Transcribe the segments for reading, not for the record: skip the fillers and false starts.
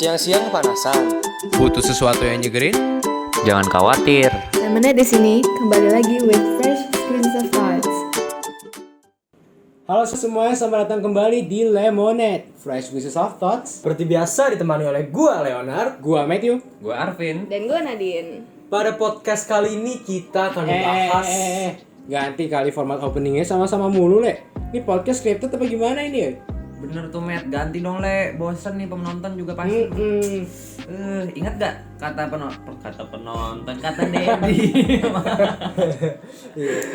Siang-siang kepanasan. Butuh sesuatu yang nyegerin? Jangan khawatir. Temennya di sini kembali lagi with Fresh Screens of Thoughts. Halo semuanya, selamat datang kembali di Lemonade Fresh Pieces of Thoughts. Seperti biasa ditemani oleh gua Leonard. Gua Matthew. Gue Arvin. Dan gue Nadine. Pada podcast kali ini kita akan membahas Ganti kali format openingnya sama-sama mulu, Le. Ini podcast scripted apa gimana ini ya? Bener tuh Matt, ganti dong Le. Bosen nih penonton juga pasti. Ingat gak kata penonton, kata Dedi.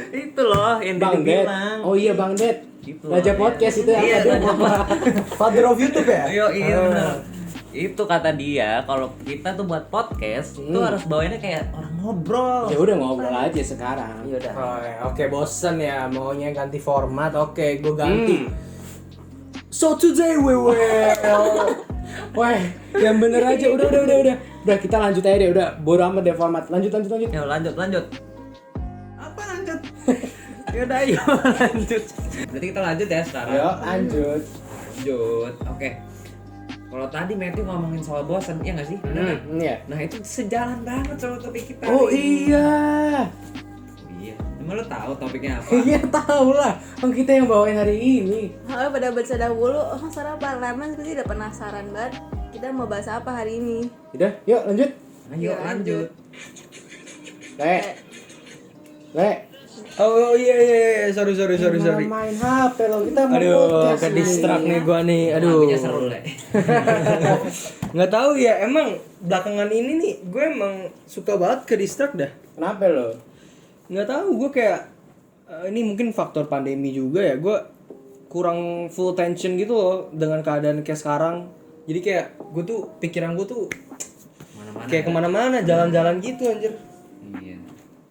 Itu loh yang Bang Dedi Ded. bilang. Oh iya Bang Ded. Gitu Raja loh, podcast ya. itu Iya, apa Raja tuh? Father of YouTube ya? Iya bener. Itu kata dia kalau kita tuh buat podcast tuh harus bawainnya kayak orang ngobrol. Ya udah ngobrol aja sekarang. Iya udah. Oh, ya. Oke, bosen ya maunya ganti format. Oke, gue ganti. So today we will Wah, yang bener aja. Udah. Udah kita lanjut aja deh. Udah bodo amat deh format. Lanjut. Ya lanjut. Apa lanjut? Yaudah ayo lanjut. Berarti kita lanjut ya sekarang. Yuk, lanjut. Oke. Kalau tadi Matthew ngomongin soal bosan, iya nggak sih? Bener kan? Iya. Nah itu sejalan banget sama topik kita. Oh nih. iya. Iya. Emang lo tahu topiknya apa? Iya tahu lah. Kan kita yang bawain hari ini. Halo pada baca dahulu, sarapan ramen pasti udah penasaran banget. Kita mau bahas apa hari ini? Udah, yuk lanjut. Ayo lanjut. Le. Oh iya, sorry. Main HP lo, kita mau Aduh, podcast ke distract nih gua nih. Aduh. Lagunya seru Le. Nggak tahu ya, emang belakangan ini nih gue emang suka banget ke distract dah. Kenapa lo? Nggak tahu, gue kayak ini mungkin faktor pandemi juga ya. Gue kurang full tension gitu loh dengan keadaan kayak sekarang. Jadi kayak gue tuh pikiran gue tuh Mana-mana. kayak kemana-mana, jalan-jalan gitu anjir. Iya.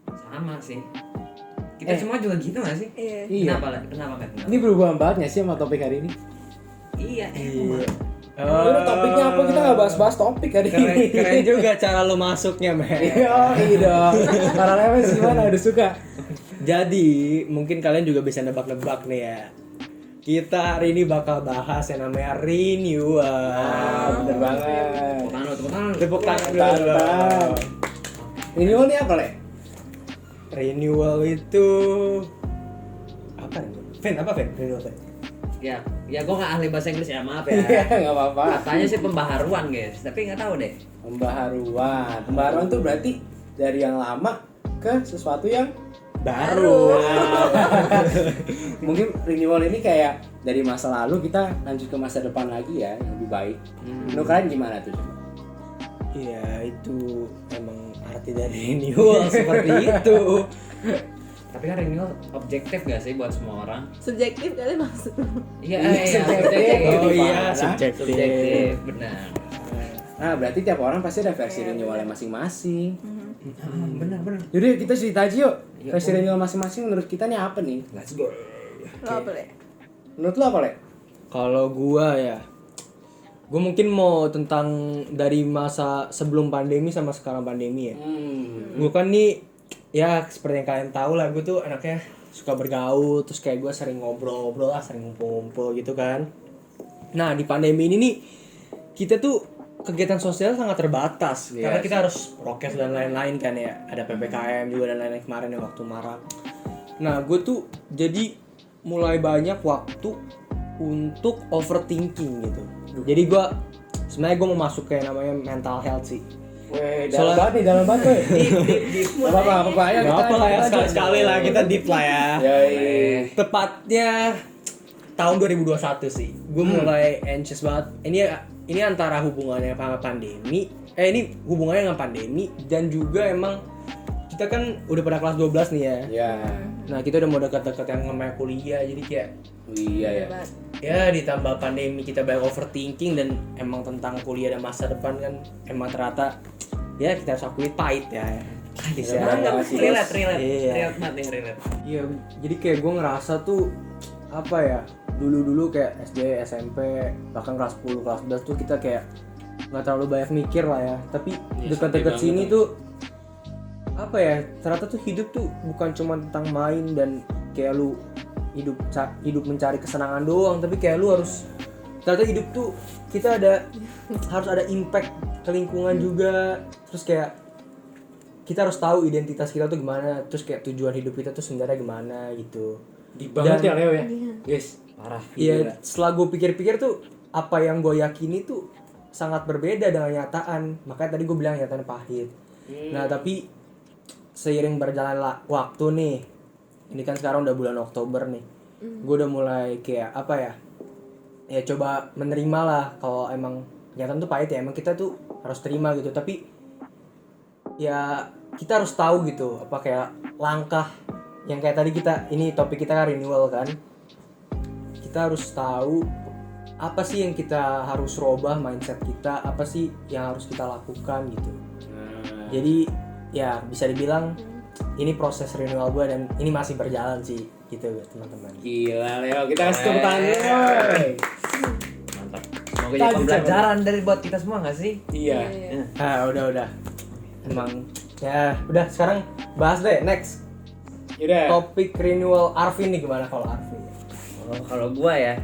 Sama sih. Kita semua juga gitu nggak sih? Iya. Kenapa Matt? Ini berubah banget nggak sih sama topik hari ini? Iya. Udah topiknya apa? Kita nggak bahas topik hari ini. Keren juga cara lo masuknya, men. Iya dong. Para lemes gimana? Udah suka? Jadi mungkin kalian juga bisa nebak-nebak nih ya. Kita hari ini bakal bahas yang namanya renewal. Bener banget. Tepuk tangan dulu. Ini ini apa le? Renewal itu apa nih? Apa renewal? Ya gue nggak ahli bahasa Inggris ya, maaf Iya ya. nggak apa-apa. Katanya sih pembaharuan guys, tapi nggak tahu deh. Pembaharuan tuh berarti dari yang lama ke sesuatu yang Baru. Mungkin renewal ini kayak dari masa lalu kita lanjut ke masa depan lagi ya yang lebih baik. Menurut kalian gimana tuh? Iya, itu emang arti dari renewal seperti itu. Tapi kan renewal objektif gak sih buat semua orang? Subjektif kali maksud. Iya, subjektif. Oh Gimana? iya, subjektif. Benar. Nah berarti tiap orang pasti ada versi renewalnya masing-masing. Benar. Jadi kita cerita aja yuk. Iya, Versi renewal masing-masing menurut kita nih apa nih? Let's go. Lo apa le? Menurut lo apa le? Kalau gua ya, gua mungkin mau tentang dari masa sebelum pandemi sama sekarang pandemi ya. Gua kan nih, ya seperti yang kalian tahu lah, gua tuh anaknya suka bergaul, terus kayak gua sering ngobrol-ngobrol lah, sering ngumpul-ngumpul gitu kan. Nah di pandemi ini nih, kita tuh kegiatan sosial sangat terbatas karena kita harus prokes dan lain-lain kan ya, ada PPKM juga dan lain-lain kemarin yang waktu marak. Nah gue tuh jadi mulai banyak waktu untuk overthinking gitu. Jadi gue sebenarnya gue mau masuk kayak namanya mental health sih. Weh, dalam banget weh. Gak apa-apa ya. Gak apa lah ya, sekali-sekali lah kita deep lah ya. Yoi. Tepatnya tahun 2021 sih. Gue mulai anxious banget. Ini antara hubungannya sama pandemi. Ini hubungannya dengan pandemi dan juga emang kita kan udah pada kelas 12 nih ya. Ya. Nah, kita udah mau dekat-dekat yang namanya kuliah, jadi kayak Iya ya. ya ditambah pandemi kita banyak overthinking dan emang tentang kuliah dan masa depan kan emang ternyata ya kita harus akui pahit ya. Pahit ya. Relate. Iya. Relate banget nih, relate. Iya, jadi kayak gue ngerasa tuh apa ya, dulu kayak SD, SMP, bahkan kelas 10, kelas 11 tuh kita kayak nggak terlalu banyak mikir lah ya. Tapi dekat-dekat sini tuh apa ya, ternyata tuh hidup tuh bukan cuma tentang main dan kayak lu hidup mencari kesenangan doang, tapi kayak lu harus ternyata hidup tuh kita harus ada impact ke lingkungan juga, terus kayak kita harus tahu identitas kita tuh gimana, terus kayak tujuan hidup kita tuh sebenarnya gimana gitu. Di banget ya Leo ya. Guys, Parah. Iya, setelah gue pikir-pikir tuh apa yang gue yakini tuh sangat berbeda dengan kenyataan. Makanya tadi gue bilang kenyataan pahit. Nah, tapi seiring berjalan waktu nih, ini kan sekarang udah bulan Oktober nih, gue udah mulai kayak apa ya, ya coba menerima lah kalau emang kenyataan tuh pahit ya, emang kita tuh harus terima gitu. Tapi ya kita harus tahu gitu apa kayak langkah yang kayak tadi ini topik kita kan renewal kan, kita harus tahu apa sih yang kita harus rubah mindset kita, apa sih yang harus kita lakukan gitu. Jadi ya bisa dibilang ini proses renewal gue dan ini masih berjalan sih gitu teman-teman. Gila Leo, kita kasih tepuk tangan dulu. Mantap. Semoga jadi pembelajaran dari buat kita semua nggak sih? Iya. Udah. Emang ya udah, sekarang bahas deh next. Yaudah. Topik renewal Arvin nih, gimana kalau Arvin? Oh, kalau gua ya,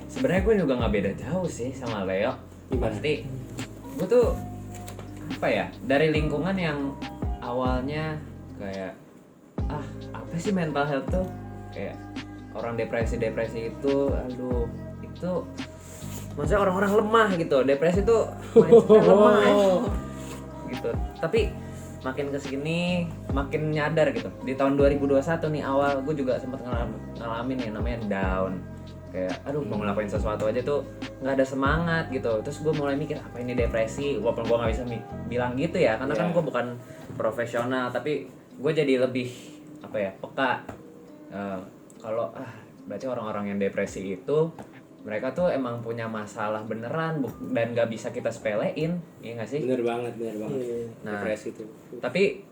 sebenarnya gue juga nggak beda jauh sih sama Leo. Pasti gue tuh apa ya, dari lingkungan yang awalnya kayak apa sih mental health tuh, kayak orang depresi itu, aduh itu maksudnya orang-orang lemah gitu, depresi tuh mindsetnya lemah gitu. Tapi makin kesini makin nyadar gitu. Di tahun 2021 nih awal gue juga sempat ngalamin yang namanya down. Kayak aduh mau ngelakuin sesuatu aja tuh nggak ada semangat gitu. Terus gue mulai mikir apa ini depresi, walaupun gue nggak bisa bilang gitu ya, karena kan gue bukan profesional, tapi gue jadi lebih apa ya, peka kalau berarti orang-orang yang depresi itu mereka tuh emang punya masalah beneran dan nggak bisa kita sepelein, iya nggak sih? Bener banget. Nah, Depresi itu. Tapi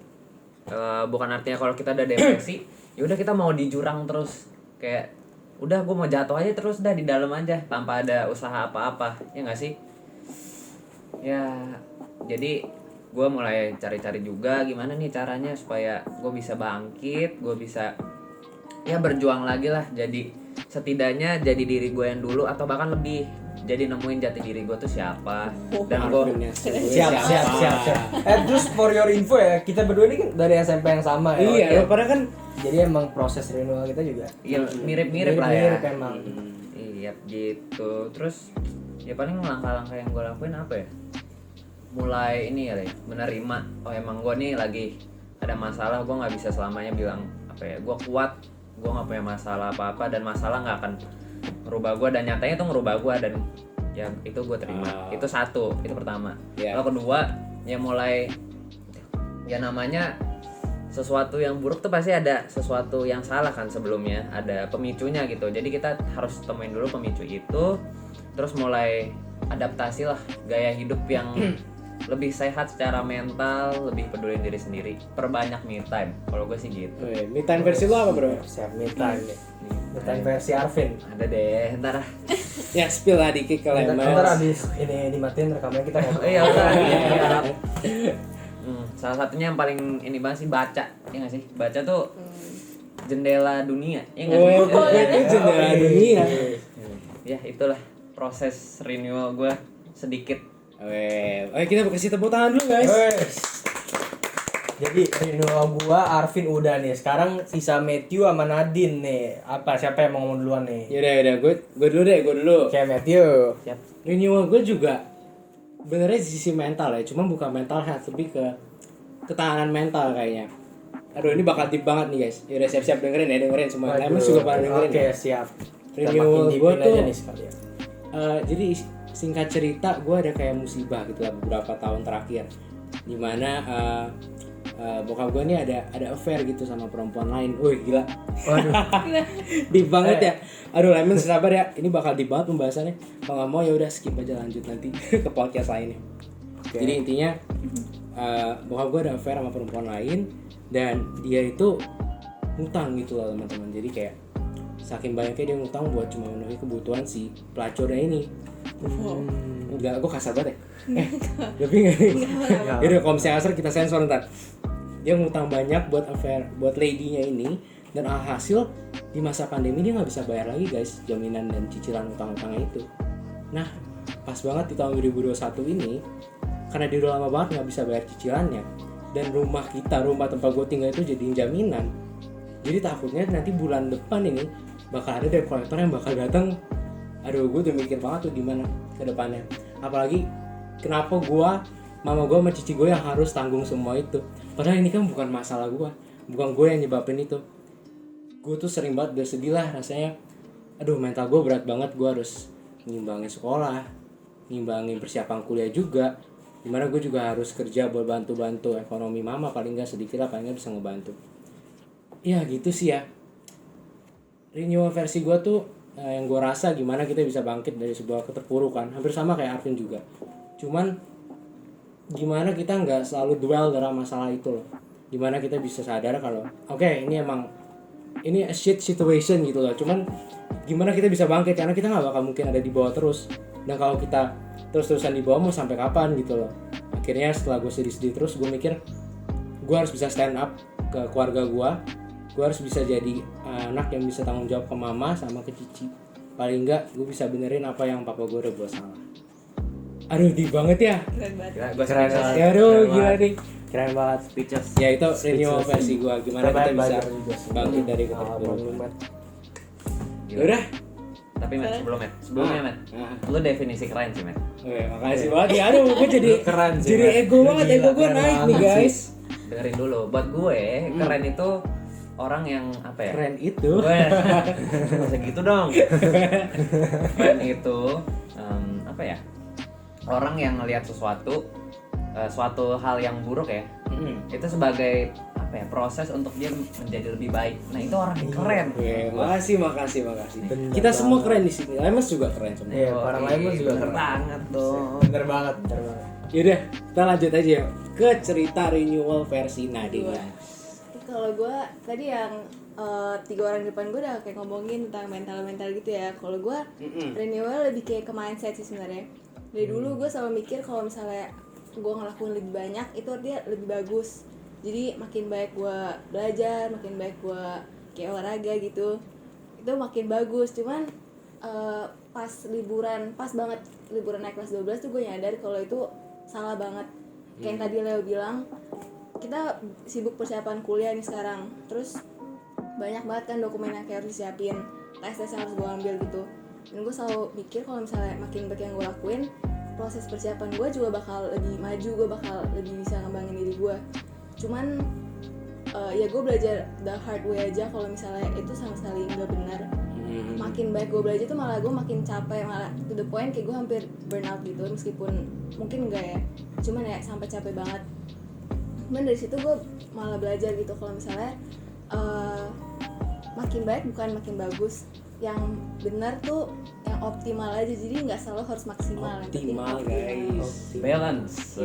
bukan artinya kalau kita udah depresi ya udah kita mau di jurang terus, kayak udah gue mau jatuh aja terus dah di dalam aja tanpa ada usaha apa-apa, ya nggak sih? Ya jadi gue mulai cari-cari juga gimana nih caranya supaya gue bisa bangkit, gue bisa ya berjuang lagi lah, jadi setidaknya jadi diri gue yang dulu atau bahkan lebih, jadi nemuin jati diri gue tuh siapa. Dan gue siap. Terus for your info ya, kita berdua ini kan dari SMP yang sama ya. Iya, padahal kan jadi emang proses renewal kita juga ya mirip-mirip lah ya. Mirip emang. Iya gitu. Terus ya paling langkah-langkah yang gue lakuin apa ya, mulai ini ya menerima, oh emang gue nih lagi ada masalah, gue nggak bisa selamanya bilang apa ya gue kuat, gue nggak punya masalah apa-apa, dan masalah nggak akan merubah gue, dan nyatanya tuh ngerubah gue, dan ya itu gue terima. Itu satu, itu pertama. Lalu kedua ya mulai ya namanya sesuatu yang buruk tuh pasti ada sesuatu yang salah kan sebelumnya, ada pemicunya gitu. Jadi kita harus temuin dulu pemicu itu, terus mulai adaptasi lah gaya hidup yang lebih sehat secara mental, lebih peduli diri sendiri, perbanyak me time. Kalau gue sih gitu. me time versi lu apa bro? Siap me time deh. Me time versi Arvin. Ada deh, ntar lah. Ya spill lah dikit ke Lemes. Ntar abis ini dimatiin rekamannya kita ngomong. Iya udah. Salah satunya yang paling ini banget sih baca, ya nggak sih? Baca tuh jendela dunia, ya nggak sih? Itu jendela dunia. Ya itulah proses renewal gue sedikit. Oke, kita kasih tepuk tangan dulu guys. Jadi renewal gua Arvin udah nih. Sekarang sisa Matthew sama Nadine nih. Siapa yang mau ngomong duluan nih? Yaudah, gue dulu. Oke, Matthew. Siap. Renewal gue juga benernya di sisi mental ya, cuma bukan mental health, lebih ke ketahanan mental kayaknya. Aduh, ini bakal deep banget nih guys. Yaudah siap-siap dengerin semua. Lemes juga pada dengerin. Oke, siap. Renewal gue tuh aja nih sekalian. Jadi singkat cerita, gue ada kayak musibah gitu lah beberapa tahun terakhir, dimana bokap gue nih ada affair gitu sama perempuan lain. Wih gila. Waduh. Deep banget ya. Aduh Lemon sabar ya. Ini bakal deep banget pembahasannya. Kalau nggak mau ya udah skip aja, lanjut nanti ke podcast lainnya. Okay. Jadi intinya bokap gue ada affair sama perempuan lain, dan dia itu ngutang gitu loh teman-teman. Jadi kayak saking banyaknya dia ngutang buat cuma memenuhi kebutuhan si pelacurnya ini. Enggak, gue kasar banget ya. Tapi nggak. Yaudah kalau misalnya kasar kita sensor ntar. Dia ngutang banyak buat affair, buat lady-nya ini, dan alhasil di masa pandemi dia nggak bisa bayar lagi guys jaminan dan cicilan utang-utangnya itu. Nah pas banget di tahun 2021 ini, karena dia udah lama banget nggak bisa bayar cicilannya, dan rumah tempat gue tinggal itu jadiin jaminan. Jadi takutnya nanti bulan depan ini bakal ada debt collector yang bakal datang. Aduh, gue udah mikir banget tuh gimana ke depannya. Apalagi kenapa mama gue sama cici gue yang harus tanggung semua itu. Padahal ini kan bukan masalah gue, bukan gue yang nyebabin itu. Gue tuh sering banget udah sedih lah rasanya. Aduh, mental gue berat banget, gue harus ngimbangin sekolah, ngimbangin persiapan kuliah juga. Dimana gue juga harus kerja buat bantu-bantu ekonomi mama, paling gak sedikit lah, paling gak bisa ngebantu. Ya gitu sih ya. Renewal versi gue tuh yang gue rasa gimana kita bisa bangkit dari sebuah keterpurukan. Hampir sama kayak Arvin juga. Cuman gimana kita nggak selalu dwell dalam masalah itu loh. Gimana kita bisa sadar kalau oke, ini a shit situation gitu loh. Cuman gimana kita bisa bangkit, karena kita nggak bakal mungkin ada di bawah terus. Dan kalau kita terus-terusan di bawah mau sampai kapan gitu loh. Akhirnya setelah gue sedih-sedih terus, gue mikir gue harus bisa stand up ke keluarga gue harus bisa jadi anak yang bisa tanggung jawab ke mama sama ke cici. Paling enggak gue bisa benerin apa yang papa gue udah buat salah. Aduh, deep banget ya. Keren banget. Keren banget. Ya aduh, gila nih. Keren banget. Speechless. Ya itu renewal versi gue, gimana kita bisa bangkit dari keterpurukan. Gila. Udah. Tapi Matt, sebelumnya Matt, lu definisi keren sih Matt. Makasih banget ya. Aduh, gue jadi Keren sih, jadi Matt. ego banget, ego gue Keren naik nih banget guys. Dengerin dulu, buat gue keren itu orang yang apa ya? Keren itu. Nggak usah gitu dong. Keren itu apa ya? Orang yang ngelihat suatu hal yang buruk ya, itu sebagai apa ya, proses untuk dia menjadi lebih baik. Nah itu orang yang keren. Makasih. Bener Kita semua banget. keren di sini. Lemers juga keren semua. Iya, para Lemers juga bener keren banget dong. Bener banget. Yaudah, kita lanjut aja ya ke cerita renewal versi Nadia. Kalau gue tadi yang 3 orang di depan gue udah kayak ngomongin tentang mental gitu ya. Kalau gue renewal lebih kayak ke mindset sih sebenarnya. Dari dulu gue selalu mikir kalau misalnya gue ngelakuin lebih banyak itu artinya lebih bagus. Jadi makin baik gue belajar, makin baik gue kayak olahraga gitu, itu makin bagus. Cuman pas banget liburan naik kelas 12 tuh gue nyadar kalau itu salah banget. Kayak yang tadi Leo bilang, kita sibuk persiapan kuliah nih sekarang, terus banyak banget kan dokumen yang kayak harus disiapin, tes yang harus gue ambil gitu. Dan gue selalu mikir kalau misalnya makin banyak yang gue lakuin, proses persiapan gue juga bakal lebih maju, gue bakal lebih bisa ngembangin diri gue. Cuman ya gue belajar the hard way aja kalau misalnya itu sama sekali nggak benar. Makin baik gue belajar tuh malah gue makin capek, malah to the point kayak gue hampir burnout gitu, meskipun mungkin enggak ya, cuman ya sampai capek banget. Cuman dari situ gue malah belajar gitu kalau misalnya makin baik bukan makin bagus, yang benar tuh yang optimal aja, jadi nggak selalu harus maksimal. Optimal guys. Balance.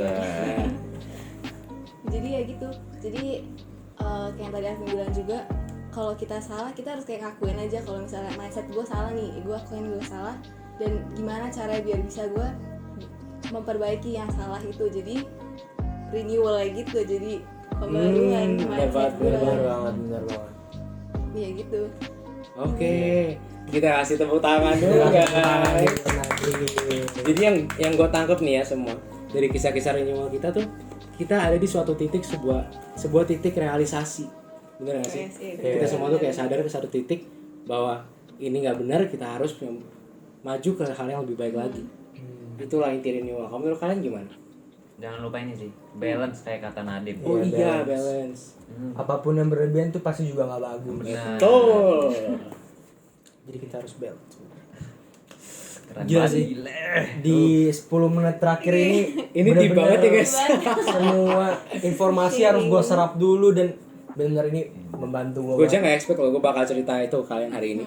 Jadi ya gitu, jadi kayak yang tadi aku bilang juga, kalau kita salah kita harus kayak ngakuin aja kalau misalnya mindset gue salah nih, gue akuin gue salah, dan gimana caranya biar bisa gue memperbaiki yang salah itu. Jadi renewal lagi gitu, jadi pembaruan mindset gue. Bener banget. Ya gitu. Oke, kita kasih tepuk tangan dulu guys. Jadi yang gue tangkap nih ya semua dari kisah-kisah renewal kita tuh, kita ada di suatu titik, sebuah titik realisasi, bener gak sih? Yes, iya. Kita semua tuh kayak sadar ke satu titik bahwa ini nggak benar, kita harus maju ke hal yang lebih baik lagi. Itulah inti renewal. Kamu menurut kalian gimana? Jangan lupa ini sih, balance kayak kata Nadim. Oh iya, balance. balance. Apapun yang berlebihan tuh pasti juga nggak bagus. Benar. Betul. Jadi kita harus balance. Keren Gila banget. sih. Di 10 menit terakhir ini Deep banget ya guys. Semua informasi harus gue serap dulu, dan benar ini membantu gue. Gue aja nggak expect kalau gue bakal cerita itu ke kalian hari ini.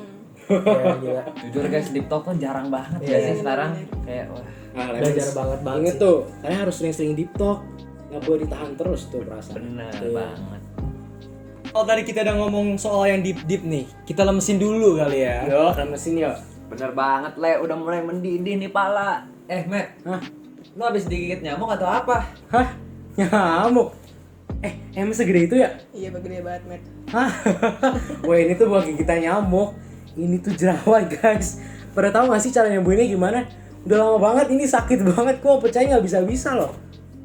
Ya, gila. Jujur guys, deep talk kan jarang banget Iya, ya sih iya. sekarang. Kayak wah. Nah, Belajar banget Ingat sih. tuh, kalian harus sering-sering deep talk. Nggak boleh ditahan terus tuh perasaan. Bener Iya. banget. Oh, tadi kita udah ngomong soal yang deep nih. Kita lemesin dulu kali ya. Yo, mesin yo. Bener banget, Le. Udah mulai mendidih nih pala. Matt. Hah? Lu habis digigit nyamuk atau apa? Hah? Nyamuk? Emang segede itu ya? Iya, gede banget, Matt. Hah? Wah, ini tuh bukan gigitan nyamuk. Ini tuh jerawat guys. Pada tahu gak sih cara nyembuhinnya gimana? Udah lama banget ini sakit banget, kok pecahnya nggak bisa loh.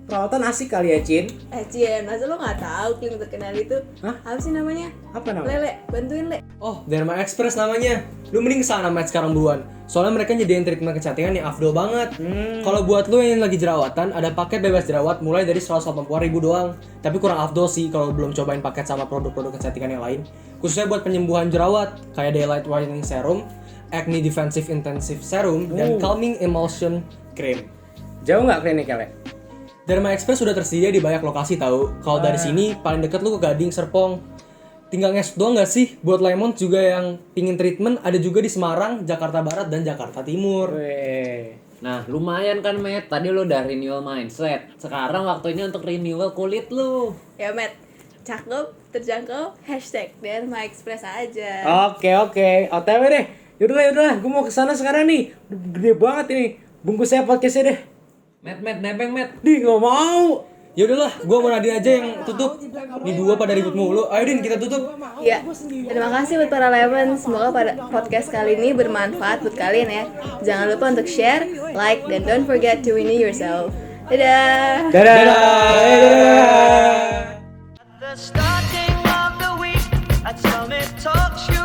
Perawatan asik kali ya, Cin? Cien, masa lo nggak tahu krim terkenal itu? Hah? Apa sih namanya? Apa namanya? Lele, bantuin Le. Oh, Derma Express namanya. Lu mending kesana Matt sekarang buruan. Soalnya mereka nyediain treatment kecantikan yang afdol banget. Kalau buat lu yang lagi jerawatan, ada paket bebas jerawat mulai dari 180.000 doang. Tapi kurang afdol sih kalau belum cobain paket sama produk-produk kecantikan yang lain. Khususnya buat penyembuhan jerawat, kayak Daylight Whitening Serum, Acne Defensive Intensive Serum, dan Calming Emulsion Cream. Jauh nggak kliniknya, Le? Derma Express sudah tersedia di banyak lokasi tahu. Kalau dari sini paling deket lu ke Gading, Serpong. Tinggal nges doang nggak sih? Buat Lemon juga yang pingin treatment ada juga di Semarang, Jakarta Barat, dan Jakarta Timur. Weh. Nah, lumayan kan, Matt. Tadi lu udah renewal mindset. Sekarang waktunya untuk renewal kulit lu. Ya Matt, cakep, terjangkau, #Derma Express aja. Oke. OTW deh. Yaudah, gue mau kesana sekarang nih. Udah gede banget ini. Bungkus saya podcastnya deh. Matt, nebeng, Matt. Di nggak mau. Ya udahlah, gua mau Nadine aja yang tutup. Ini dua pada ribut mulu. Ayo Din, kita tutup. Ya, terima kasih buat para Lemon. Semoga pada podcast kali ini bermanfaat buat kalian ya. Jangan lupa untuk share, like, dan don't forget to renew yourself. Dadah! Dadah. The starting of the week, I tell me talks you